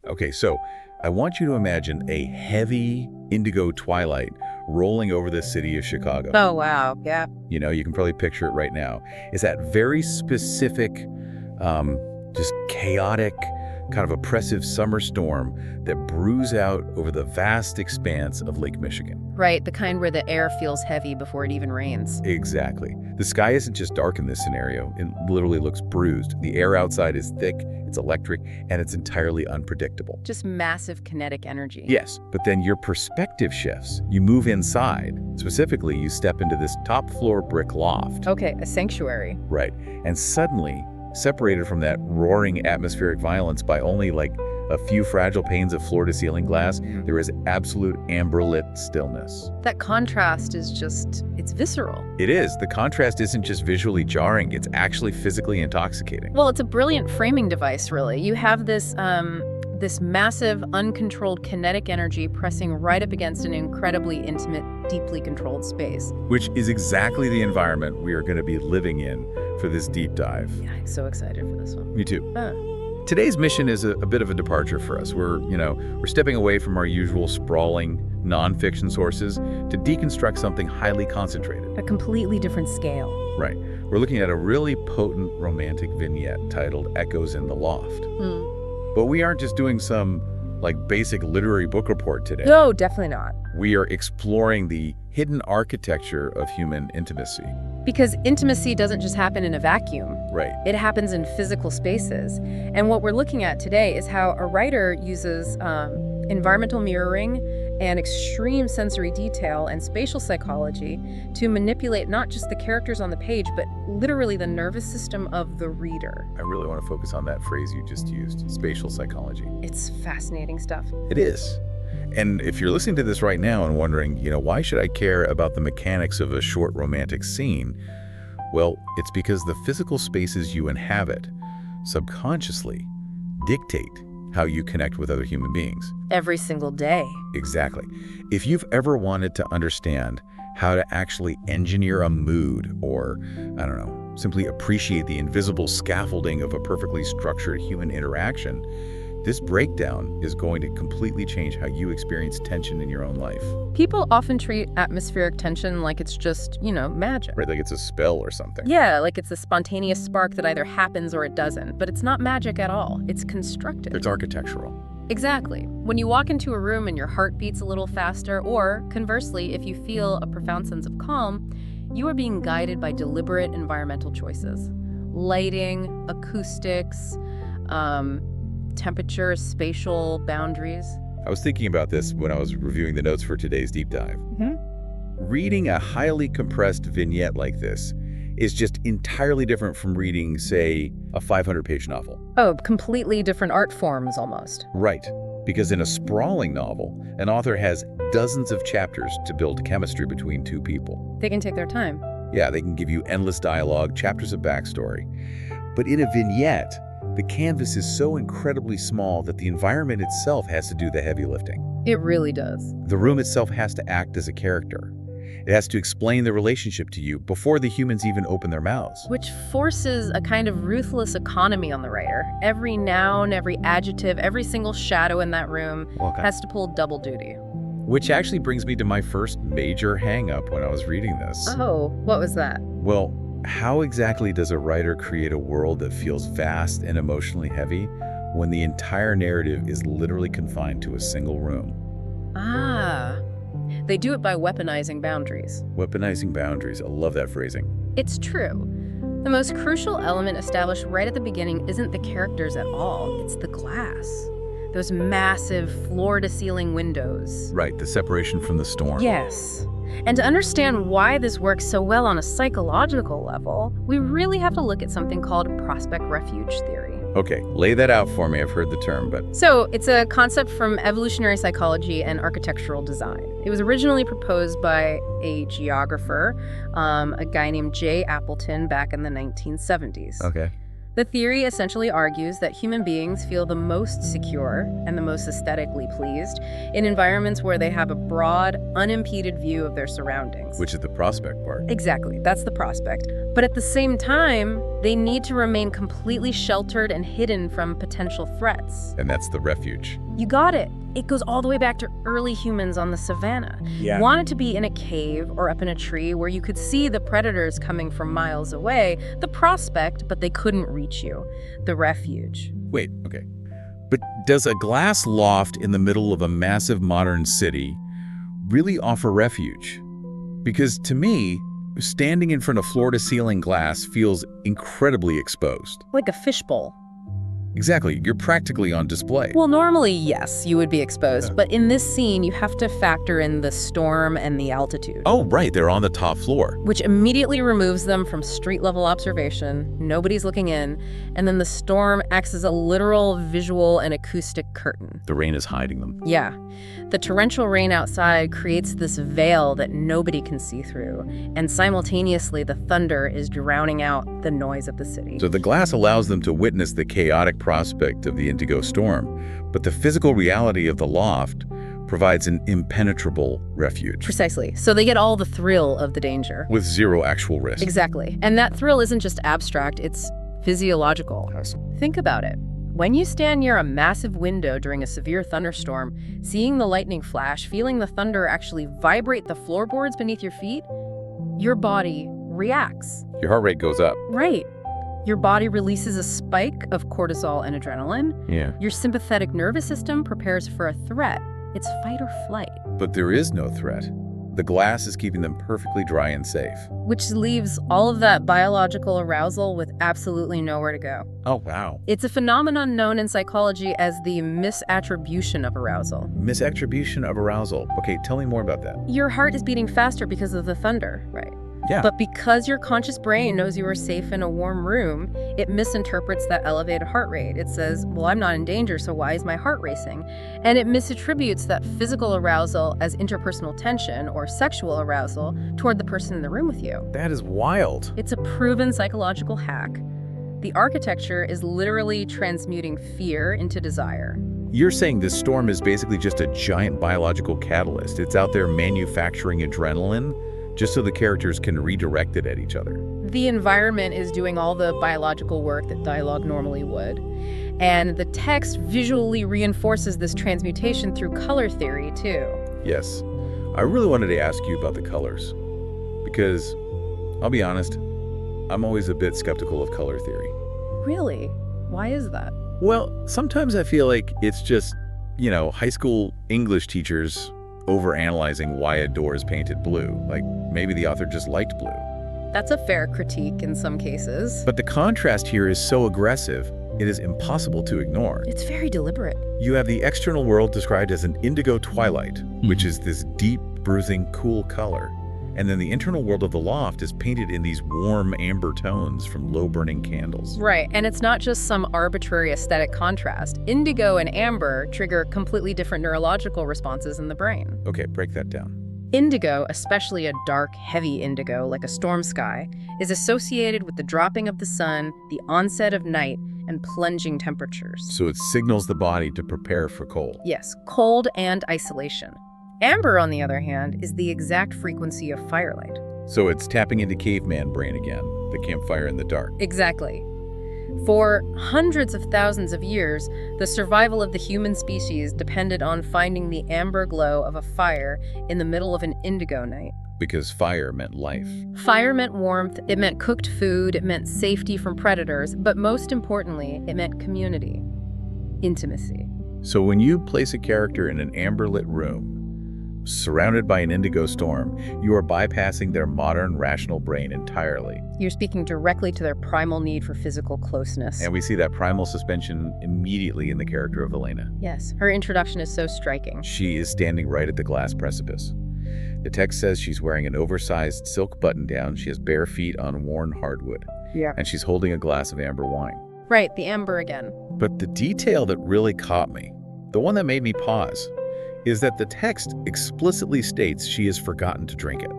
Okay, so I want you to imagine a heavy indigo twilight rolling over the city of Chicago. Oh, wow. Yeah. You know, you can probably picture it right now. It's that very specific, just chaotic, kind of oppressive summer storm that brews out over the vast expanse of Lake Michigan. Right, the kind where the air feels heavy before it even rains. Exactly. The sky isn't just dark in this scenario. It literally looks bruised. The air outside is thick, it's electric, and it's entirely unpredictable. Just massive kinetic energy. Yes, but then your perspective shifts. You move inside. Specifically, you step into this top floor brick loft. Okay, a sanctuary. Right. And suddenly, separated from that roaring atmospheric violence by only like a few fragile panes of floor-to-ceiling glass, there is absolute amber-lit stillness. That contrast is just, it's visceral. It is. The contrast isn't just visually jarring, it's actually physically intoxicating. Well, it's a brilliant framing device, really. You have this massive, uncontrolled kinetic energy pressing right up against an incredibly intimate, deeply controlled space. Which is exactly the environment we are going to be living in for this deep dive. Yeah, I'm so excited for this one. Me too. Today's mission is a bit of a departure for us. We're stepping away from our usual sprawling nonfiction sources to deconstruct something highly concentrated. A completely different scale. Right. We're looking at a really potent romantic vignette titled Echoes in the Loft. But we aren't just doing some basic literary book report today. No, definitely not. We are exploring the hidden architecture of human intimacy. Because intimacy doesn't just happen in a vacuum. Right. It happens in physical spaces. And what we're looking at today is how a writer uses environmental mirroring and extreme sensory detail and spatial psychology to manipulate not just the characters on the page, but literally the nervous system of the reader. I really want to focus on that phrase you just used, spatial psychology. It's fascinating stuff. It is. And if you're listening to this right now and wondering, why should I care about the mechanics of a short romantic scene? Well, it's because the physical spaces you inhabit subconsciously dictate how you connect with other human beings. Every single day. Exactly. If you've ever wanted to understand how to actually engineer a mood or, simply appreciate the invisible scaffolding of a perfectly structured human interaction, this breakdown is going to completely change how you experience tension in your own life. People often treat atmospheric tension like it's just, magic. Right, like it's a spell or something. Yeah, like it's a spontaneous spark that either happens or it doesn't. But it's not magic at all. It's constructed. It's architectural. Exactly. When you walk into a room and your heart beats a little faster, or conversely, if you feel a profound sense of calm, you are being guided by deliberate environmental choices. Lighting, acoustics, temperature, spatial boundaries. I was thinking about this when I was reviewing the notes for today's deep dive. Reading a highly compressed vignette like this is just entirely different from reading, say, a 500-page novel. Oh, completely different art forms almost. Right, because in a sprawling novel, an author has dozens of chapters to build chemistry between two people. They can take their time. Yeah, they can give you endless dialogue, chapters of backstory. But in a vignette, the canvas is so incredibly small that the environment itself has to do the heavy lifting. It really does. The room itself has to act as a character. It has to explain the relationship to you before the humans even open their mouths. Which forces a kind of ruthless economy on the writer. Every noun, every adjective, every single shadow in that room has to pull double duty. Which actually brings me to my first major hang-up when I was reading this. Oh, what was that? Well, how exactly does a writer create a world that feels vast and emotionally heavy when the entire narrative is literally confined to a single room? They do it by weaponizing boundaries. Weaponizing boundaries. I love that phrasing. It's true. The most crucial element established right at the beginning isn't the characters at all. It's the glass. Those massive floor-to-ceiling windows. Right, the separation from the storm. Yes. And to understand why this works so well on a psychological level, we really have to look at something called prospect refuge theory. Okay, lay that out for me. I've heard the term, but... So, it's a concept from evolutionary psychology and architectural design. It was originally proposed by a geographer, a guy named J. Appleton, back in the 1970s. Okay. The theory essentially argues that human beings feel the most secure and the most aesthetically pleased in environments where they have a broad, unimpeded view of their surroundings. Which is the prospect part. Exactly, that's the prospect. But at the same time, they need to remain completely sheltered and hidden from potential threats. And that's the refuge. You got it. It goes all the way back to early humans on the savannah. Yeah. Wanted to be in a cave or up in a tree where you could see the predators coming from miles away, the prospect, but they couldn't reach you. The refuge. Wait, okay. But does a glass loft in the middle of a massive modern city really offer refuge? Because to me, standing in front of floor-to-ceiling glass feels incredibly exposed. Like a fishbowl. Exactly, you're practically on display. Well, normally, yes, you would be exposed, but in this scene, you have to factor in the storm and the altitude. Oh, right, they're on the top floor. Which immediately removes them from street-level observation. Nobody's looking in. And then the storm acts as a literal visual and acoustic curtain. The rain is hiding them. Yeah. The torrential rain outside creates this veil that nobody can see through. And simultaneously, the thunder is drowning out the noise of the city. So the glass allows them to witness the chaotic prospect of the indigo storm, but the physical reality of the loft provides an impenetrable refuge. Precisely. So they get all the thrill of the danger. With zero actual risk. Exactly. And that thrill isn't just abstract, it's physiological. Think about it. When you stand near a massive window during a severe thunderstorm, seeing the lightning flash, feeling the thunder actually vibrate the floorboards beneath your feet, your body reacts. Your heart rate goes up. Right. Your body releases a spike of cortisol and adrenaline. Yeah. Your sympathetic nervous system prepares for a threat. It's fight or flight. But there is no threat. The glass is keeping them perfectly dry and safe. Which leaves all of that biological arousal with absolutely nowhere to go. Oh, wow. It's a phenomenon known in psychology as the misattribution of arousal. Misattribution of arousal. Okay, tell me more about that. Your heart is beating faster because of the thunder, right? Yeah. But because your conscious brain knows you are safe in a warm room, it misinterprets that elevated heart rate. It says, well, I'm not in danger, so why is my heart racing? And it misattributes that physical arousal as interpersonal tension or sexual arousal toward the person in the room with you. That is wild. It's a proven psychological hack. The architecture is literally transmuting fear into desire. You're saying this storm is basically just a giant biological catalyst. It's out there manufacturing adrenaline just so the characters can redirect it at each other. The environment is doing all the biological work that dialogue normally would. And the text visually reinforces this transmutation through color theory, too. Yes. I really wanted to ask you about the colors. Because, I'll be honest, I'm always a bit skeptical of color theory. Really? Why is that? Well, sometimes I feel like it's just, high school English teachers overanalyzing why a door is painted blue. Like, maybe the author just liked blue. That's a fair critique in some cases. But the contrast here is so aggressive, it is impossible to ignore. It's very deliberate. You have the external world described as an indigo twilight, which is this deep, bruising, cool color. And then the internal world of the loft is painted in these warm amber tones from low-burning candles. Right, and it's not just some arbitrary aesthetic contrast. Indigo and amber trigger completely different neurological responses in the brain. Okay, break that down. Indigo, especially a dark, heavy indigo like a storm sky, is associated with the dropping of the sun, the onset of night, and plunging temperatures. So it signals the body to prepare for cold. Yes, cold and isolation. Amber, on the other hand, is the exact frequency of firelight. So it's tapping into caveman brain again, the campfire in the dark. Exactly. For hundreds of thousands of years, the survival of the human species depended on finding the amber glow of a fire in the middle of an indigo night. Because fire meant life. Fire meant warmth, it meant cooked food, it meant safety from predators, but most importantly, it meant community, intimacy. So when you place a character in an amber-lit room, surrounded by an indigo storm, you are bypassing their modern, rational brain entirely. You're speaking directly to their primal need for physical closeness. And we see that primal suspension immediately in the character of Elena. Yes, her introduction is so striking. She is standing right at the glass precipice. The text says she's wearing an oversized silk button-down, she has bare feet on worn hardwood, and she's holding a glass of amber wine. Right, the amber again. But the detail that really caught me, the one that made me pause, is that the text explicitly states she has forgotten to drink it.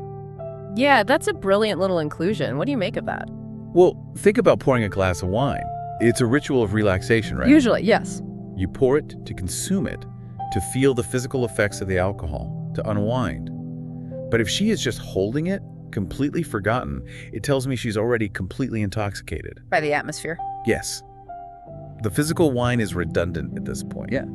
Yeah, that's a brilliant little inclusion. What do you make of that? Well, think about pouring a glass of wine. It's a ritual of relaxation, right? Usually, yes. You pour it to consume it, to feel the physical effects of the alcohol, to unwind. But if she is just holding it, Completely forgotten. It tells me she's already completely intoxicated. By the atmosphere. Yes. The physical wine is redundant at this point. Yeah.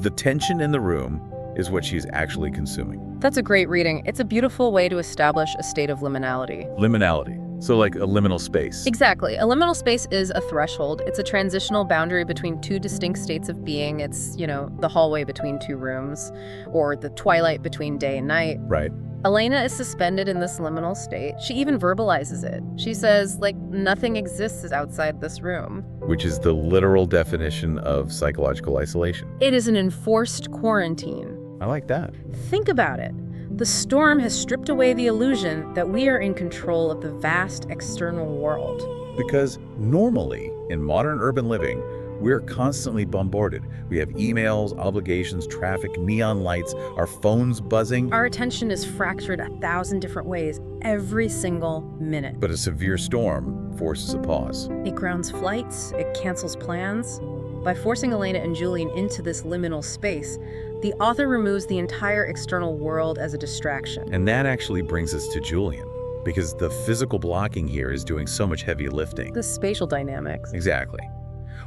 The tension in the room is what she's actually consuming. That's a great reading. It's a beautiful way to establish a state of liminality. Liminality. So like a liminal space. Exactly. A liminal space is a threshold. It's a transitional boundary between two distinct states of being. It's, the hallway between two rooms, or the twilight between day and night. Right. Elena is suspended in this liminal state. She even verbalizes it. She says, nothing exists outside this room. Which is the literal definition of psychological isolation. It is an enforced quarantine. I like that. Think about it. The storm has stripped away the illusion that we are in control of the vast external world. Because normally, in modern urban living, we're constantly bombarded. We have emails, obligations, traffic, neon lights, our phones buzzing. Our attention is fractured 1,000 different ways every single minute. But a severe storm forces a pause. It grounds flights, it cancels plans. By forcing Elena and Julian into this liminal space, the author removes the entire external world as a distraction. And that actually brings us to Julian, because the physical blocking here is doing so much heavy lifting. The spatial dynamics. Exactly.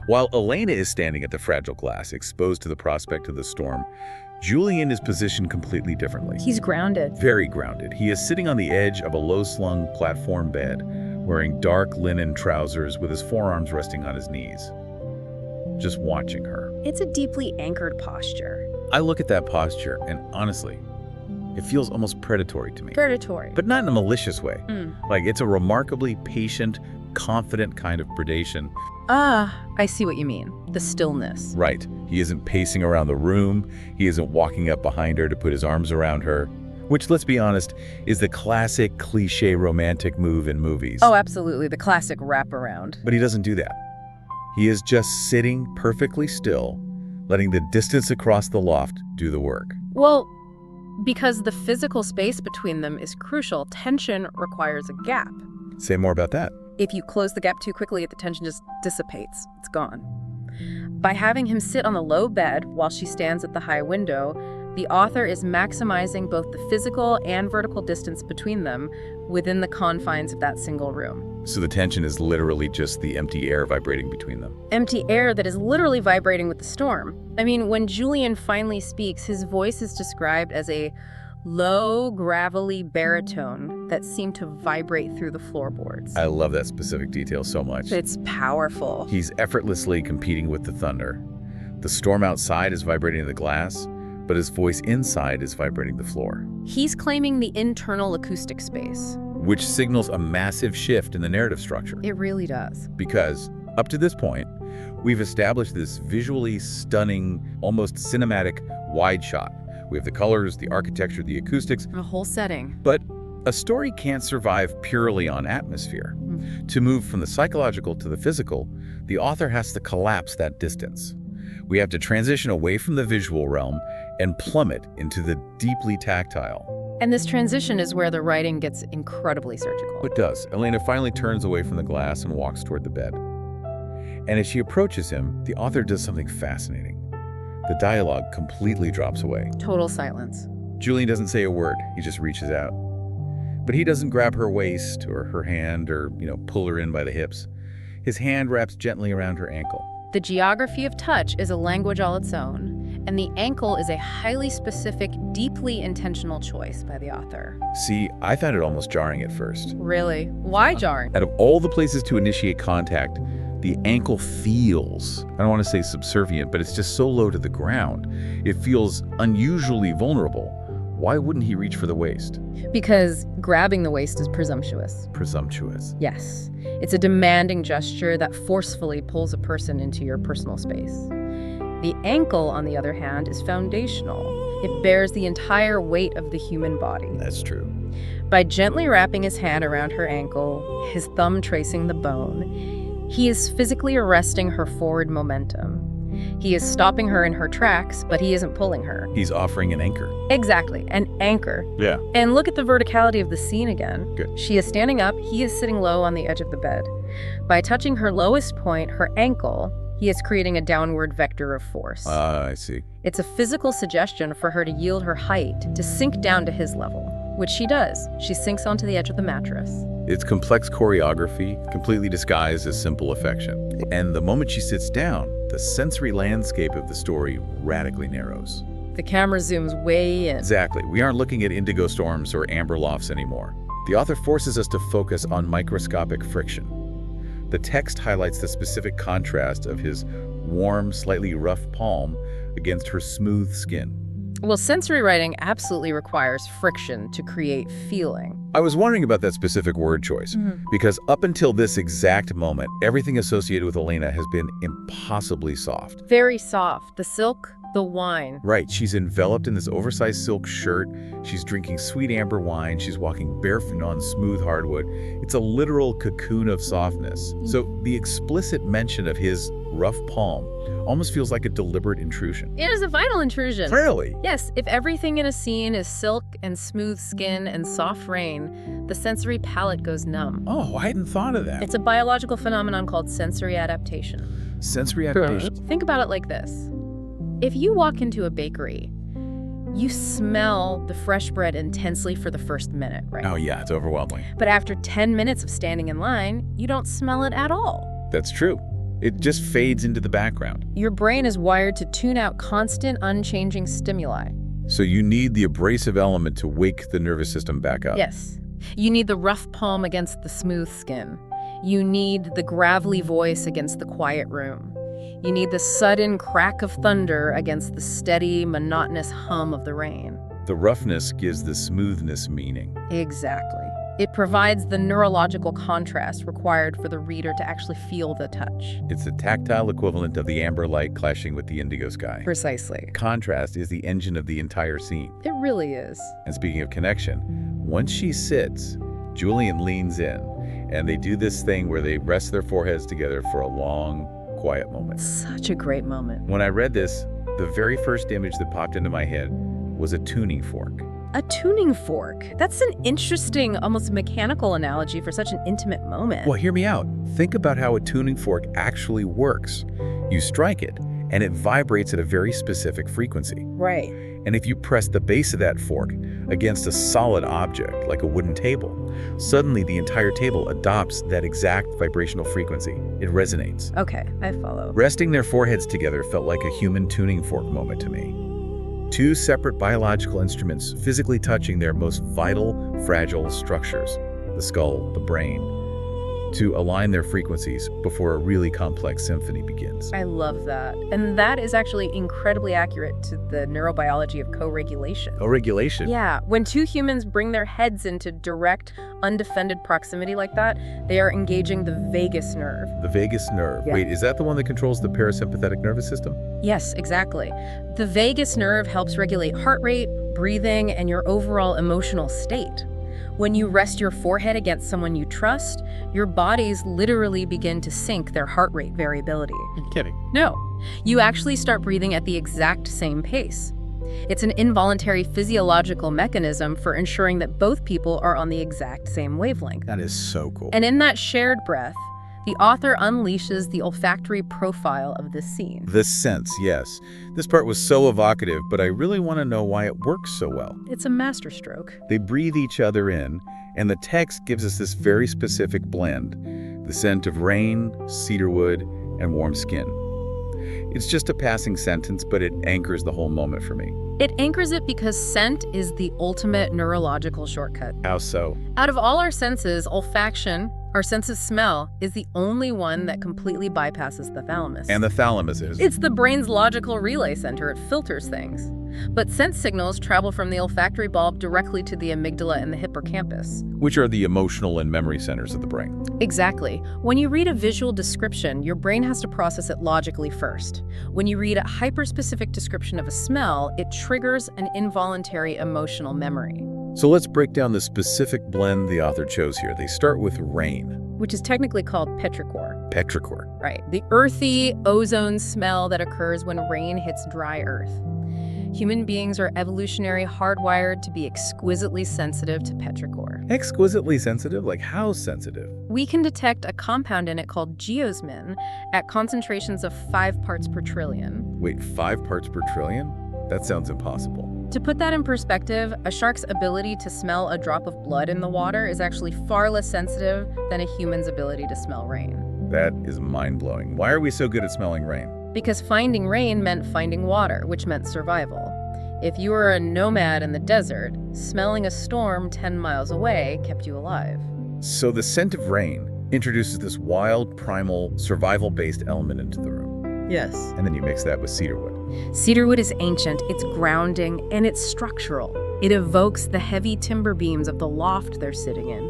While Elena is standing at the fragile glass, exposed to the prospect of the storm, Julian is positioned completely differently. He's grounded. Very grounded. He is sitting on the edge of a low-slung platform bed, wearing dark linen trousers with his forearms resting on his knees, just watching her. It's a deeply anchored posture. I look at that posture, and honestly, it feels almost predatory to me. Predatory. But not in a malicious way. Like, it's a remarkably patient, confident kind of predation. I see what you mean. The stillness. Right. He isn't pacing around the room. He isn't walking up behind her to put his arms around her, which, let's be honest, is the classic cliché romantic move in movies. Oh, absolutely. The classic wraparound. But he doesn't do that. He is just sitting perfectly still, letting the distance across the loft do the work. Well, because the physical space between them is crucial, tension requires a gap. Say more about that. If you close the gap too quickly, the tension just dissipates. It's gone. By having him sit on the low bed while she stands at the high window, the author is maximizing both the physical and vertical distance between them within the confines of that single room. So the tension is literally just the empty air vibrating between them. Empty air that is literally vibrating with the storm. I mean, when Julian finally speaks, his voice is described as a low, gravelly baritone that seemed to vibrate through the floorboards. I love that specific detail so much. It's powerful. He's effortlessly competing with the thunder. The storm outside is vibrating the glass, but his voice inside is vibrating the floor. He's claiming the internal acoustic space. Which signals a massive shift in the narrative structure. It really does. Because, up to this point, we've established this visually stunning, almost cinematic, wide shot. We have the colors, the architecture, the acoustics. A whole setting. But a story can't survive purely on atmosphere. To move from the psychological to the physical, the author has to collapse that distance. We have to transition away from the visual realm and plummet into the deeply tactile. And this transition is where the writing gets incredibly surgical. It does. Elena finally turns away from the glass and walks toward the bed. And as she approaches him, the author does something fascinating. The dialogue completely drops away. Total silence. Julian doesn't say a word. He just reaches out. But he doesn't grab her waist or her hand or, pull her in by the hips. His hand wraps gently around her ankle. The geography of touch is a language all its own, and the ankle is a highly specific, deeply intentional choice by the author. See, I found it almost jarring at first. Really? Why jarring? Out of all the places to initiate contact, the ankle feels, I don't want to say subservient, but it's just so low to the ground. It feels unusually vulnerable. Why wouldn't he reach for the waist? Because grabbing the waist is presumptuous. Presumptuous. Yes. It's a demanding gesture that forcefully pulls a person into your personal space. The ankle, on the other hand, is foundational. It bears the entire weight of the human body. That's true. By gently wrapping his hand around her ankle, his thumb tracing the bone, he is physically arresting her forward momentum. He is stopping her in her tracks, but he isn't pulling her. He's offering an anchor. Exactly, an anchor. Yeah. And look at the verticality of the scene again. Good. She is standing up, he is sitting low on the edge of the bed. By touching her lowest point, her ankle, he is creating a downward vector of force. I see. It's a physical suggestion for her to yield her height, to sink down to his level. Which she does. She sinks onto the edge of the mattress. It's complex choreography, completely disguised as simple affection. And the moment she sits down, the sensory landscape of the story radically narrows. The camera zooms way in. Exactly. We aren't looking at indigo storms or amber lofts anymore. The author forces us to focus on microscopic friction. The text highlights the specific contrast of his warm, slightly rough palm against her smooth skin. Well, sensory writing absolutely requires friction to create feeling. I was wondering about that specific word choice, because up until this exact moment, everything associated with Elena has been impossibly soft. Very soft. The silk, the wine. Right, she's enveloped in this oversized silk shirt, she's drinking sweet amber wine, she's walking barefoot on smooth hardwood. It's a literal cocoon of softness. So the explicit mention of his rough palm almost feels like a deliberate intrusion. It is a vital intrusion. Really? Yes, if everything in a scene is silk and smooth skin and soft rain, the sensory palate goes numb. Oh, I hadn't thought of that. It's a biological phenomenon called sensory adaptation. Sensory adaptation. Think about it like this. If you walk into a bakery, you smell the fresh bread intensely for the first minute, right? Oh yeah, it's overwhelming. But after 10 minutes of standing in line, you don't smell it at all. That's true. It just fades into the background. Your brain is wired to tune out constant, unchanging stimuli. So you need the abrasive element to wake the nervous system back up. Yes. You need the rough palm against the smooth skin. You need the gravelly voice against the quiet room. You need the sudden crack of thunder against the steady, monotonous hum of the rain. The roughness gives the smoothness meaning. Exactly. It provides the neurological contrast required for the reader to actually feel the touch. It's the tactile equivalent of the amber light clashing with the indigo sky. Precisely. Contrast is the engine of the entire scene. It really is. And speaking of connection, once she sits, Julian leans in, and they do this thing where they rest their foreheads together for a long, quiet moment. Such a great moment. When I read this, the very first image that popped into my head was a tuning fork. A tuning fork. That's an interesting, almost mechanical analogy for such an intimate moment. Well, hear me out. Think about how a tuning fork actually works. You strike it, and it vibrates at a very specific frequency. Right. And if you press the base of that fork against a solid object, like a wooden table, suddenly the entire table adopts that exact vibrational frequency. It resonates. Okay, I follow. Resting their foreheads together felt like a human tuning fork moment to me. Two separate biological instruments physically touching their most vital, fragile structures, the skull, the brain, to align their frequencies before a really complex symphony begins. I love that. And that is actually incredibly accurate to the neurobiology of co-regulation. Co-regulation? Yeah, when two humans bring their heads into direct, undefended proximity like that, they are engaging the vagus nerve. The vagus nerve. Yeah. Wait, is that the one that controls the parasympathetic nervous system? Yes, exactly. The vagus nerve helps regulate heart rate, breathing, and your overall emotional state. When you rest your forehead against someone you trust, your bodies literally begin to sync their heart rate variability. You're kidding. No, you actually start breathing at the exact same pace. It's an involuntary physiological mechanism for ensuring that both people are on the exact same wavelength. That is so cool. And in that shared breath, the author unleashes the olfactory profile of this scene. The sense, yes. This part was so evocative, but I really want to know why it works so well. It's a masterstroke. They breathe each other in, and the text gives us this very specific blend. The scent of rain, cedarwood, and warm skin. It's just a passing sentence, but it anchors the whole moment for me. It anchors it because scent is the ultimate neurological shortcut. How so? Out of all our senses, olfaction, our sense of smell, is the only one that completely bypasses the thalamus. And the thalamus is? It's the brain's logical relay center. It filters things. But scent signals travel from the olfactory bulb directly to the amygdala and the hippocampus. Which are the emotional and memory centers of the brain. Exactly. When you read a visual description, your brain has to process it logically first. When you read a hyperspecific description of a smell, it triggers an involuntary emotional memory. So let's break down the specific blend the author chose here. They start with rain. Which is technically called petrichor. Petrichor. Right. The earthy ozone smell that occurs when rain hits dry earth. Human beings are evolutionary hardwired to be exquisitely sensitive to petrichor. Exquisitely sensitive? Like how sensitive? We can detect a compound in it called geosmin at concentrations of 5 parts per trillion. Wait, 5 parts per trillion? That sounds impossible. To put that in perspective, a shark's ability to smell a drop of blood in the water is actually far less sensitive than a human's ability to smell rain. That is mind-blowing. Why are we so good at smelling rain? Because finding rain meant finding water, which meant survival. If you were a nomad in the desert, smelling a storm 10 miles away kept you alive. So the scent of rain introduces this wild, primal, survival-based element into the room. Yes. And then you mix that with cedarwood. Cedarwood is ancient, it's grounding, and it's structural. It evokes the heavy timber beams of the loft they're sitting in.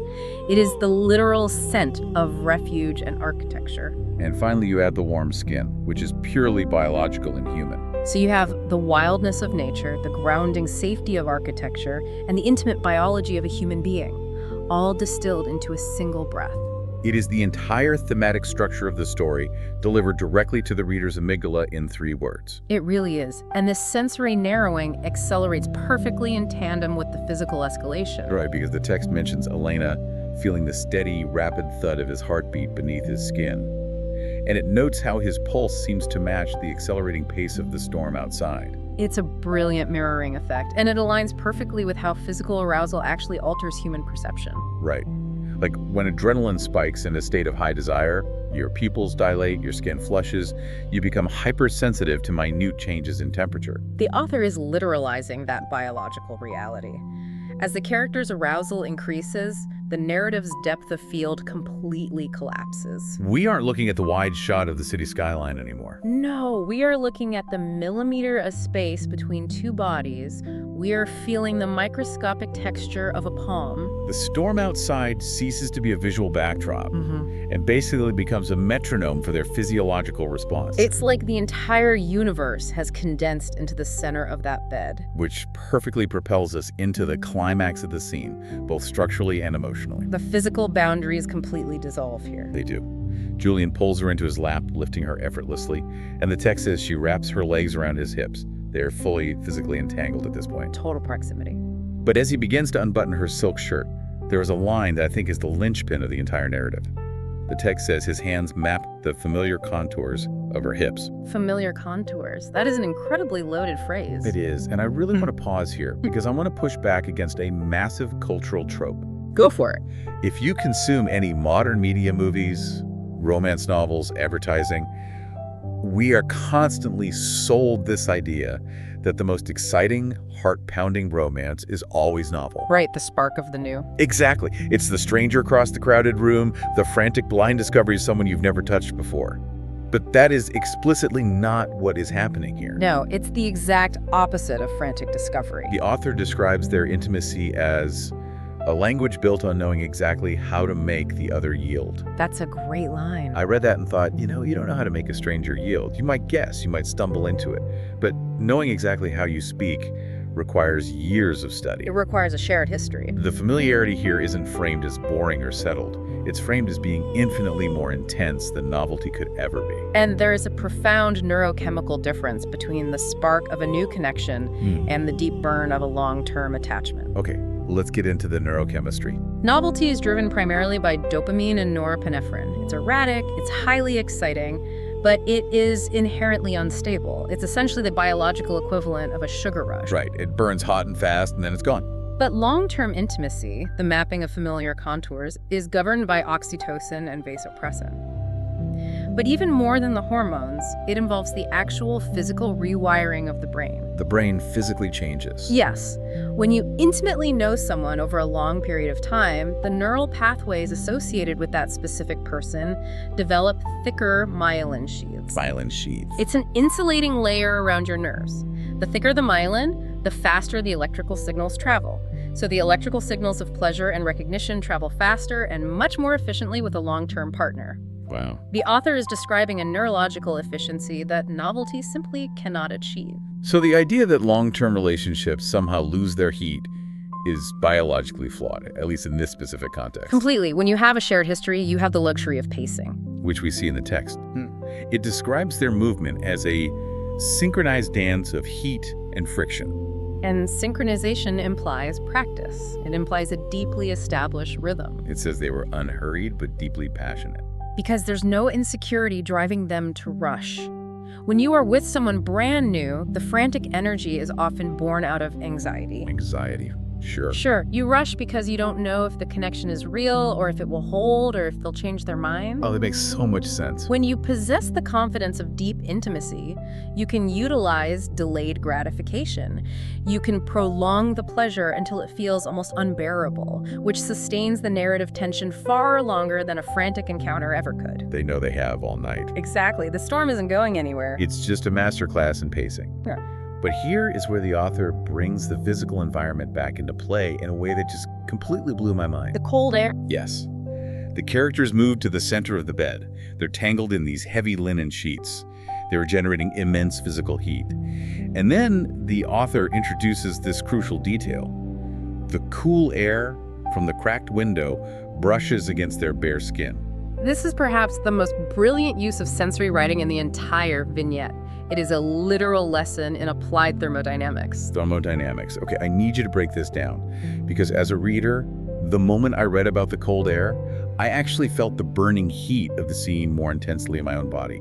It is the literal scent of refuge and architecture. And finally, you add the warm skin, which is purely biological and human. So you have the wildness of nature, the grounding safety of architecture, and the intimate biology of a human being, all distilled into a single breath. It is the entire thematic structure of the story delivered directly to the reader's amygdala in 3 words. It really is. And this sensory narrowing accelerates perfectly in tandem with the physical escalation. Right, because the text mentions Elena feeling the steady, rapid thud of his heartbeat beneath his skin. And it notes how his pulse seems to match the accelerating pace of the storm outside. It's a brilliant mirroring effect, and it aligns perfectly with how physical arousal actually alters human perception. Right. Like when adrenaline spikes in a state of high desire, your pupils dilate, your skin flushes, you become hypersensitive to minute changes in temperature. The author is literalizing that biological reality. As the character's arousal increases, the narrative's depth of field completely collapses. We aren't looking at the wide shot of the city skyline anymore. No, we are looking at the millimeter of space between 2 bodies. We are feeling the microscopic texture of a palm. The storm outside ceases to be a visual backdrop and basically becomes a metronome for their physiological response. It's like the entire universe has condensed into the center of that bed. Which perfectly propels us into the climax of the scene, both structurally and emotionally. The physical boundaries completely dissolve here. They do. Julian pulls her into his lap, lifting her effortlessly, and the text says she wraps her legs around his hips. They're fully physically entangled at this point. Total proximity. But as he begins to unbutton her silk shirt, there is a line that I think is the linchpin of the entire narrative. The text says his hands map the familiar contours of her hips. Familiar contours. That is an incredibly loaded phrase. It is, and I really want to pause here because I want to push back against a massive cultural trope. Go for it. If you consume any modern media, movies, romance novels, advertising, we are constantly sold this idea that the most exciting, heart-pounding romance is always novel. Right, the spark of the new. Exactly. It's the stranger across the crowded room, the frantic blind discovery of someone you've never touched before. But that is explicitly not what is happening here. No, it's the exact opposite of frantic discovery. The author describes their intimacy as a language built on knowing exactly how to make the other yield. That's a great line. I read that and thought, you don't know how to make a stranger yield. You might guess, you might stumble into it. But knowing exactly how you speak requires years of study. It requires a shared history. The familiarity here isn't framed as boring or settled. It's framed as being infinitely more intense than novelty could ever be. And there is a profound neurochemical difference between the spark of a new connection and the deep burn of a long-term attachment. Okay, let's get into the neurochemistry. Novelty is driven primarily by dopamine and norepinephrine. It's erratic, it's highly exciting, but it is inherently unstable. It's essentially the biological equivalent of a sugar rush. Right, it burns hot and fast and then it's gone. But long-term intimacy, the mapping of familiar contours, is governed by oxytocin and vasopressin. But even more than the hormones, it involves the actual physical rewiring of the brain. The brain physically changes. Yes. When you intimately know someone over a long period of time, the neural pathways associated with that specific person develop thicker myelin sheaths. Myelin sheaths. It's an insulating layer around your nerves. The thicker the myelin, the faster the electrical signals travel. So the electrical signals of pleasure and recognition travel faster and much more efficiently with a long-term partner. Wow. The author is describing a neurological efficiency that novelty simply cannot achieve. So the idea that long-term relationships somehow lose their heat is biologically flawed, at least in this specific context. Completely. When you have a shared history, you have the luxury of pacing. Which we see in the text. It describes their movement as a synchronized dance of heat and friction. And synchronization implies practice. It implies a deeply established rhythm. It says they were unhurried but deeply passionate. Because there's no insecurity driving them to rush. When you are with someone brand new, the frantic energy is often born out of anxiety. Anxiety. Sure. Sure, you rush because you don't know if the connection is real or if it will hold or if they'll change their mind. Oh, that makes so much sense. When you possess the confidence of deep intimacy, you can utilize delayed gratification. You can prolong the pleasure until it feels almost unbearable, which sustains the narrative tension far longer than a frantic encounter ever could. They know they have all night. Exactly. The storm isn't going anywhere. It's just a masterclass in pacing. Yeah. But here is where the author brings the physical environment back into play in a way that just completely blew my mind. The cold air. Yes. The characters move to the center of the bed. They're tangled in these heavy linen sheets. They're generating immense physical heat. And then the author introduces this crucial detail. The cool air from the cracked window brushes against their bare skin. This is perhaps the most brilliant use of sensory writing in the entire vignette. It is a literal lesson in applied thermodynamics. Thermodynamics. Okay, I need you to break this down, because as a reader, the moment I read about the cold air, I actually felt the burning heat of the scene more intensely in my own body.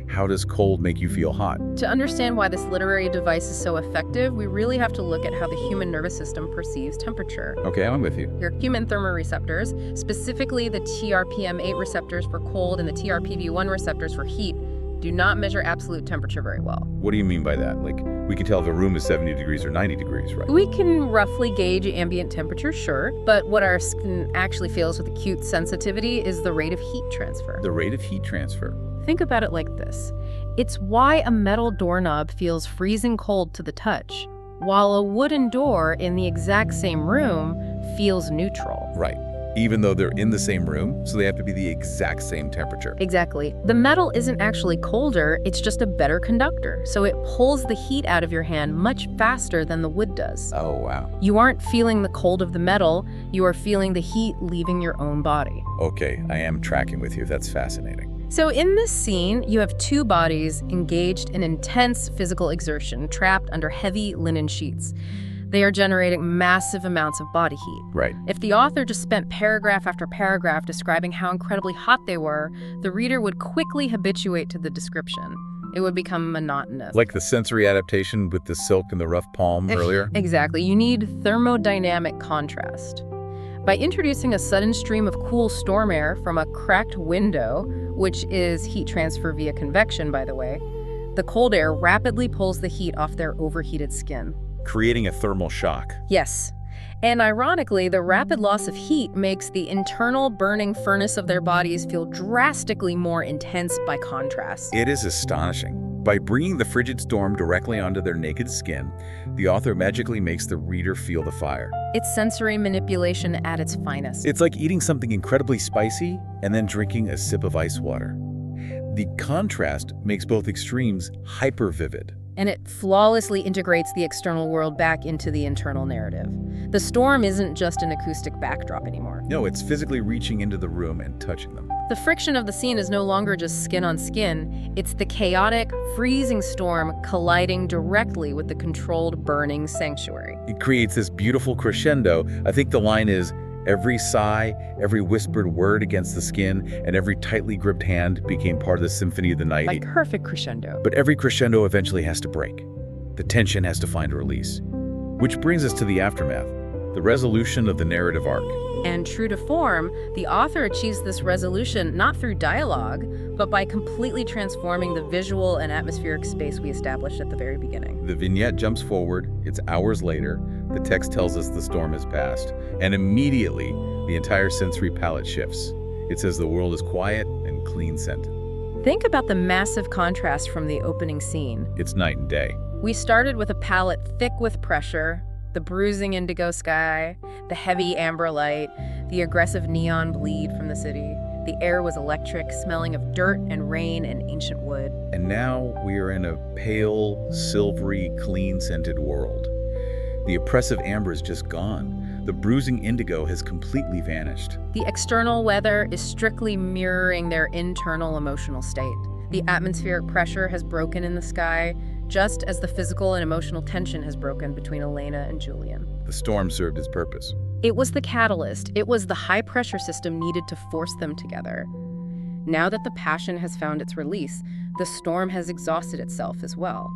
How does cold make you feel hot? To understand why this literary device is so effective, we really have to look at how the human nervous system perceives temperature. Okay, I'm with you. Your human thermoreceptors, specifically the TRPM8 receptors for cold and the TRPV1 receptors for heat, do not measure absolute temperature very well. What do you mean by that? Like, we can tell if a room is 70 degrees or 90 degrees, right? We can roughly gauge ambient temperature, sure, but what our skin actually feels with acute sensitivity is the rate of heat transfer. The rate of heat transfer. Think about it like this. It's why a metal doorknob feels freezing cold to the touch, while a wooden door in the exact same room feels neutral. Right. Even though they're in the same room, so they have to be the exact same temperature. Exactly. The metal isn't actually colder, it's just a better conductor, so it pulls the heat out of your hand much faster than the wood does. Oh, wow. You aren't feeling the cold of the metal, you are feeling the heat leaving your own body. Okay, I am tracking with you. That's fascinating. So in this scene, you have two bodies engaged in intense physical exertion, trapped under heavy linen sheets. They are generating massive amounts of body heat. Right. If the author just spent paragraph after paragraph describing how incredibly hot they were, the reader would quickly habituate to the description. It would become monotonous. Like the sensory adaptation with the silk and the rough palm earlier? Exactly. You need thermodynamic contrast. By introducing a sudden stream of cool storm air from a cracked window, which is heat transfer via convection, by the way, the cold air rapidly pulls the heat off their overheated skin. Creating a thermal shock. Yes. And ironically, the rapid loss of heat makes the internal burning furnace of their bodies feel drastically more intense by contrast. It is astonishing. By bringing the frigid storm directly onto their naked skin, the author magically makes the reader feel the fire. It's sensory manipulation at its finest. It's like eating something incredibly spicy and then drinking a sip of ice water. The contrast makes both extremes hyper-vivid. And it flawlessly integrates the external world back into the internal narrative. The storm isn't just an acoustic backdrop anymore. No, it's physically reaching into the room and touching them. The friction of the scene is no longer just skin on skin. It's the chaotic, freezing storm colliding directly with the controlled, burning sanctuary. It creates this beautiful crescendo. I think the line is, every sigh, every whispered word against the skin, and every tightly gripped hand became part of the symphony of the night. Like perfect crescendo. But every crescendo eventually has to break. The tension has to find a release. Which brings us to the aftermath, the resolution of the narrative arc. And true to form, the author achieves this resolution not through dialogue, but by completely transforming the visual and atmospheric space we established at the very beginning. The vignette jumps forward, it's hours later, the text tells us the storm has passed, and immediately the entire sensory palette shifts. It says the world is quiet and clean-scented. Think about the massive contrast from the opening scene. It's night and day. We started with a palette thick with pressure, the bruising indigo sky, the heavy amber light, the aggressive neon bleed from the city. The air was electric, smelling of dirt and rain and ancient wood. And now we are in a pale, silvery, clean-scented world. The oppressive amber is just gone. The bruising indigo has completely vanished. The external weather is strictly mirroring their internal emotional state. The atmospheric pressure has broken in the sky, just as the physical and emotional tension has broken between Elena and Julian. The storm served its purpose. It was the catalyst. It was the high-pressure system needed to force them together. Now that the passion has found its release, the storm has exhausted itself as well.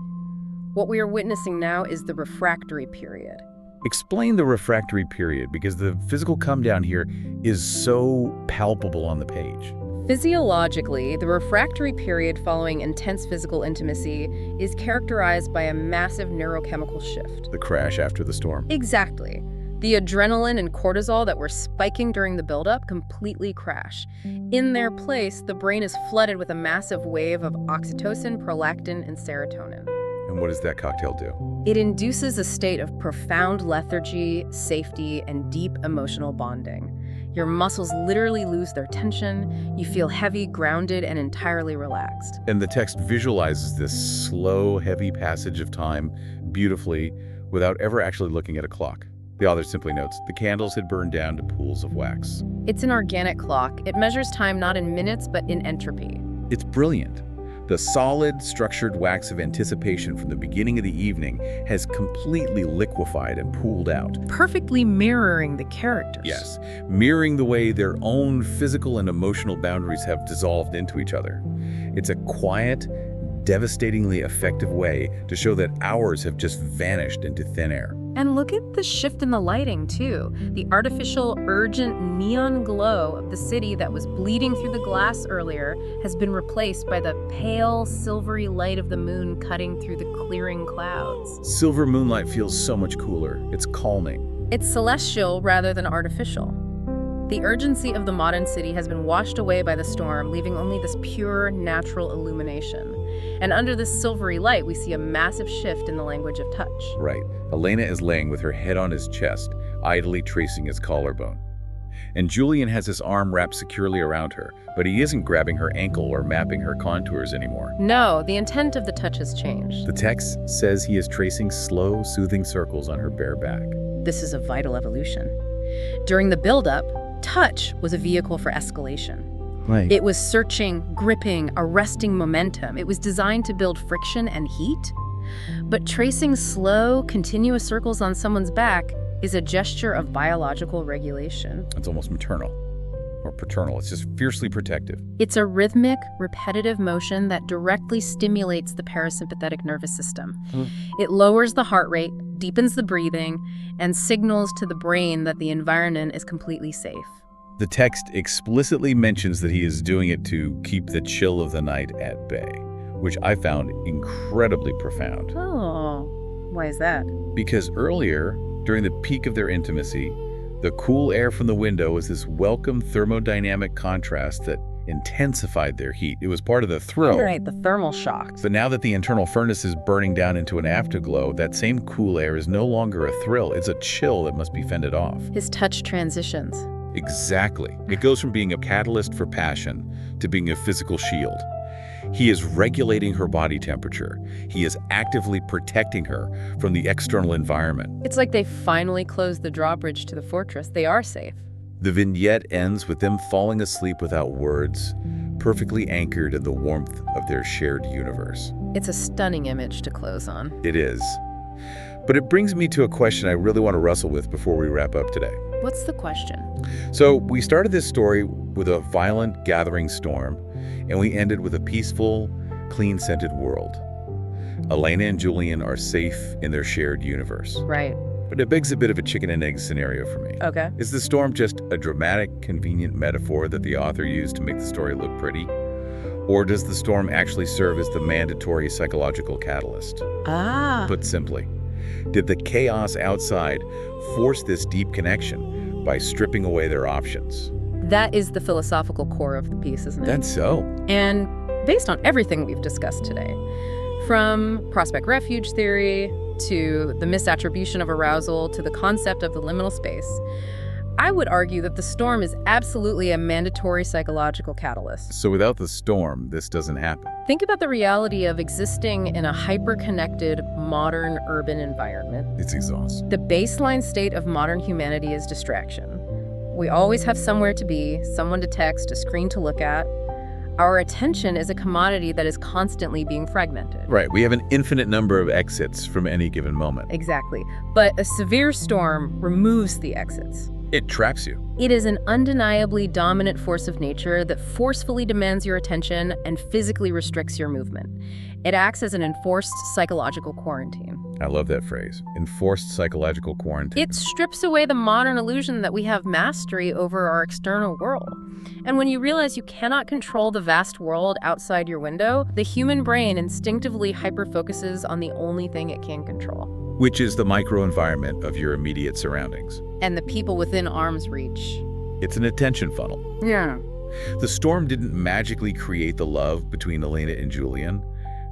What we are witnessing now is the refractory period. Explain the refractory period, because the physical come down here is so palpable on the page. Physiologically, the refractory period following intense physical intimacy is characterized by a massive neurochemical shift. The crash after the storm. Exactly. The adrenaline and cortisol that were spiking during the buildup completely crash. In their place, the brain is flooded with a massive wave of oxytocin, prolactin, and serotonin. And what does that cocktail do? It induces a state of profound lethargy, safety, and deep emotional bonding. Your muscles literally lose their tension, you feel heavy, grounded, and entirely relaxed. And the text visualizes this slow, heavy passage of time beautifully without ever actually looking at a clock. The author simply notes, the candles had burned down to pools of wax. It's an organic clock. It measures time not in minutes, but in entropy. It's brilliant. The solid, structured wax of anticipation from the beginning of the evening has completely liquefied and pooled out. Perfectly mirroring the characters. Yes, mirroring the way their own physical and emotional boundaries have dissolved into each other. It's a quiet, devastatingly effective way to show that hours have just vanished into thin air. And look at the shift in the lighting, too. The artificial, urgent neon glow of the city that was bleeding through the glass earlier has been replaced by the pale, silvery light of the moon cutting through the clearing clouds. Silver moonlight feels so much cooler. It's calming. It's celestial rather than artificial. The urgency of the modern city has been washed away by the storm, leaving only this pure, natural illumination. And under this silvery light, we see a massive shift in the language of touch. Right. Elena is laying with her head on his chest, idly tracing his collarbone. And Julian has his arm wrapped securely around her, but he isn't grabbing her ankle or mapping her contours anymore. No, the intent of the touch has changed. The text says he is tracing slow, soothing circles on her bare back. This is a vital evolution. During the buildup, touch was a vehicle for escalation. Right. It was searching, gripping, arresting momentum. It was designed to build friction and heat. But tracing slow, continuous circles on someone's back is a gesture of biological regulation. It's almost maternal or paternal. It's just fiercely protective. It's a rhythmic, repetitive motion that directly stimulates the parasympathetic nervous system. It lowers the heart rate, deepens the breathing, and signals to the brain that the environment is completely safe. The text explicitly mentions that he is doing it to keep the chill of the night at bay, which I found incredibly profound. Oh, why is that? Because earlier, during the peak of their intimacy, the cool air from the window was this welcome thermodynamic contrast that intensified their heat. It was part of the thrill. Right, the thermal shocks. But now that the internal furnace is burning down into an afterglow, that same cool air is no longer a thrill. It's a chill that must be fended off. His touch transitions. Exactly. It goes from being a catalyst for passion to being a physical shield. He is regulating her body temperature. He is actively protecting her from the external environment. It's like they finally closed the drawbridge to the fortress. They are safe. The vignette ends with them falling asleep without words, perfectly anchored in the warmth of their shared universe. It's a stunning image to close on. It is. But it brings me to a question I really want to wrestle with before we wrap up today. What's the question? So we started this story with a violent gathering storm, and we ended with a peaceful, clean-scented world. Elena and Julian are safe in their shared universe. Right. But it begs a bit of a chicken and egg scenario for me. Okay. Is the storm just a dramatic, convenient metaphor that the author used to make the story look pretty? Or does the storm actually serve as the mandatory psychological catalyst? Put simply, did the chaos outside force this deep connection by stripping away their options? That is the philosophical core of the piece, isn't it? That's so. And based on everything we've discussed today, from prospect refuge theory to the misattribution of arousal to the concept of the liminal space, I would argue that the storm is absolutely a mandatory psychological catalyst. So without the storm, this doesn't happen. Think about the reality of existing in a hyper-connected, modern urban environment. It's exhausting. The baseline state of modern humanity is distraction. We always have somewhere to be, someone to text, a screen to look at. Our attention is a commodity that is constantly being fragmented. Right, we have an infinite number of exits from any given moment. Exactly. But a severe storm removes the exits. It traps you. It is an undeniably dominant force of nature that forcefully demands your attention and physically restricts your movement. It acts as an enforced psychological quarantine. I love that phrase, enforced psychological quarantine. It strips away the modern illusion that we have mastery over our external world. And when you realize you cannot control the vast world outside your window, the human brain instinctively hyper-focuses on the only thing it can control. Which is the microenvironment of your immediate surroundings. And the people within arm's reach. It's an attention funnel. Yeah. The storm didn't magically create the love between Elena and Julian.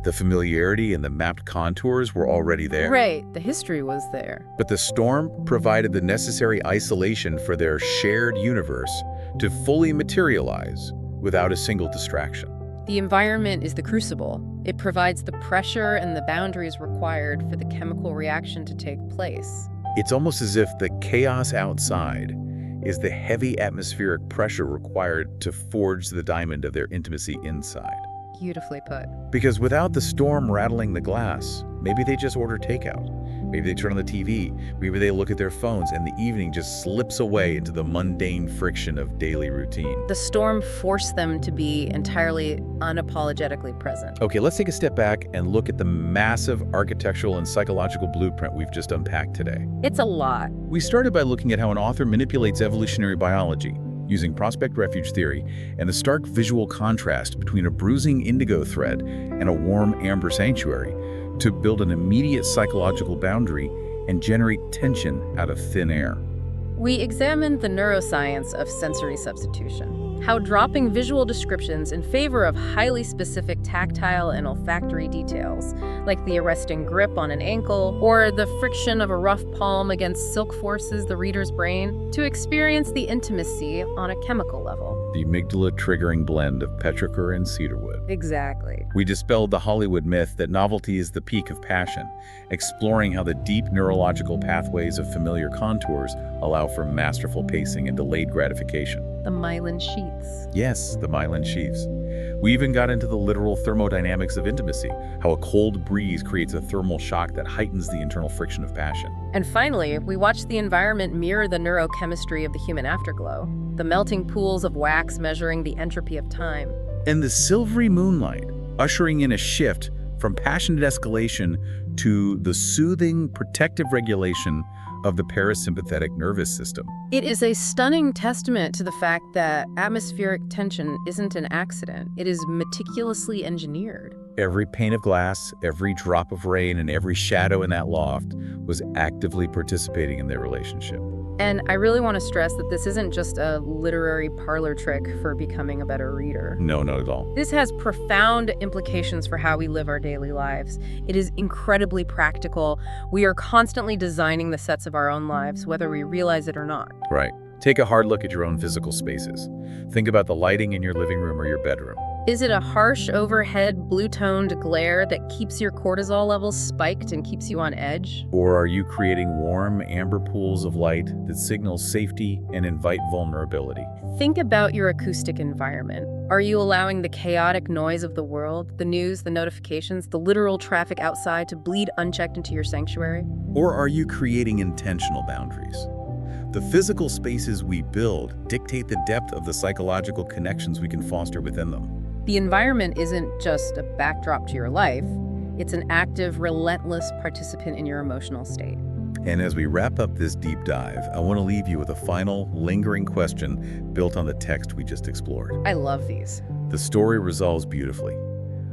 The familiarity and the mapped contours were already there. Right, the history was there. But the storm provided the necessary isolation for their shared universe to fully materialize without a single distraction. The environment is the crucible. It provides the pressure and the boundaries required for the chemical reaction to take place. It's almost as if the chaos outside is the heavy atmospheric pressure required to forge the diamond of their intimacy inside. Beautifully put. Because without the storm rattling the glass, maybe they just order takeout. Maybe they turn on the TV, maybe they look at their phones, and the evening just slips away into the mundane friction of daily routine. The storm forced them to be entirely unapologetically present. Okay, let's take a step back and look at the massive architectural and psychological blueprint we've just unpacked today. It's a lot. We started by looking at how an author manipulates evolutionary biology, using prospect refuge theory and the stark visual contrast between a bruising indigo thread and a warm amber sanctuary to build an immediate psychological boundary and generate tension out of thin air. We examined the neuroscience of sensory substitution, how dropping visual descriptions in favor of highly specific tactile and olfactory details, like the arresting grip on an ankle or the friction of a rough palm against silk forces the reader's brain to experience the intimacy on a chemical level. The amygdala-triggering blend of petrichor and cedarwood. Exactly. We dispelled the Hollywood myth that novelty is the peak of passion, exploring how the deep neurological pathways of familiar contours allow for masterful pacing and delayed gratification. The myelin sheaths. Yes, the myelin sheaths. We even got into the literal thermodynamics of intimacy, how a cold breeze creates a thermal shock that heightens the internal friction of passion. And finally, we watched the environment mirror the neurochemistry of the human afterglow, the melting pools of wax measuring the entropy of time. And the silvery moonlight, ushering in a shift from passionate escalation to the soothing, protective regulation of the parasympathetic nervous system. It is a stunning testament to the fact that atmospheric tension isn't an accident. It is meticulously engineered. Every pane of glass, every drop of rain, and every shadow in that loft was actively participating in their relationship. And I really want to stress that this isn't just a literary parlor trick for becoming a better reader. No, not at all. This has profound implications for how we live our daily lives. It is incredibly practical. We are constantly designing the sets of our own lives, whether we realize it or not. Right. Take a hard look at your own physical spaces. Think about the lighting in your living room or your bedroom. Is it a harsh overhead blue-toned glare that keeps your cortisol levels spiked and keeps you on edge? Or are you creating warm, amber pools of light that signal safety and invite vulnerability? Think about your acoustic environment. Are you allowing the chaotic noise of the world, the news, the notifications, the literal traffic outside to bleed unchecked into your sanctuary? Or are you creating intentional boundaries? The physical spaces we build dictate the depth of the psychological connections we can foster within them. The environment isn't just a backdrop to your life. It's an active, relentless participant in your emotional state. And as we wrap up this deep dive, I want to leave you with a final, lingering question built on the text we just explored. I love these. The story resolves beautifully.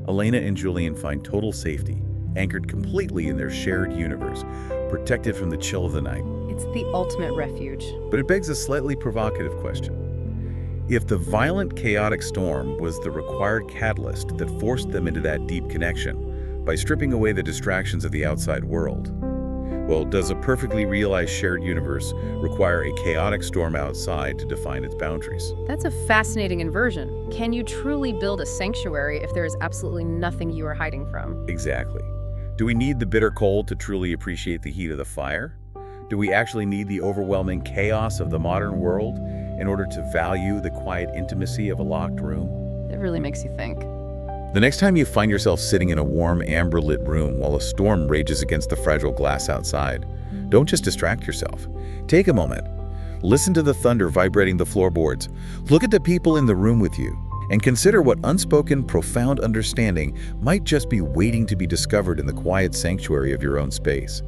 Elena and Julian find total safety, anchored completely in their shared universe, protected from the chill of the night. It's the ultimate refuge. But it begs a slightly provocative question. If the violent, chaotic storm was the required catalyst that forced them into that deep connection by stripping away the distractions of the outside world, well, does a perfectly realized shared universe require a chaotic storm outside to define its boundaries? That's a fascinating inversion. Can you truly build a sanctuary if there is absolutely nothing you are hiding from? Exactly. Do we need the bitter cold to truly appreciate the heat of the fire? Do we actually need the overwhelming chaos of the modern world in order to value the quiet intimacy of a locked room? It really makes you think. The next time you find yourself sitting in a warm, amber-lit room while a storm rages against the fragile glass outside, don't just distract yourself. Take a moment. Listen to the thunder vibrating the floorboards. Look at the people in the room with you. And consider what unspoken, profound understanding might just be waiting to be discovered in the quiet sanctuary of your own space.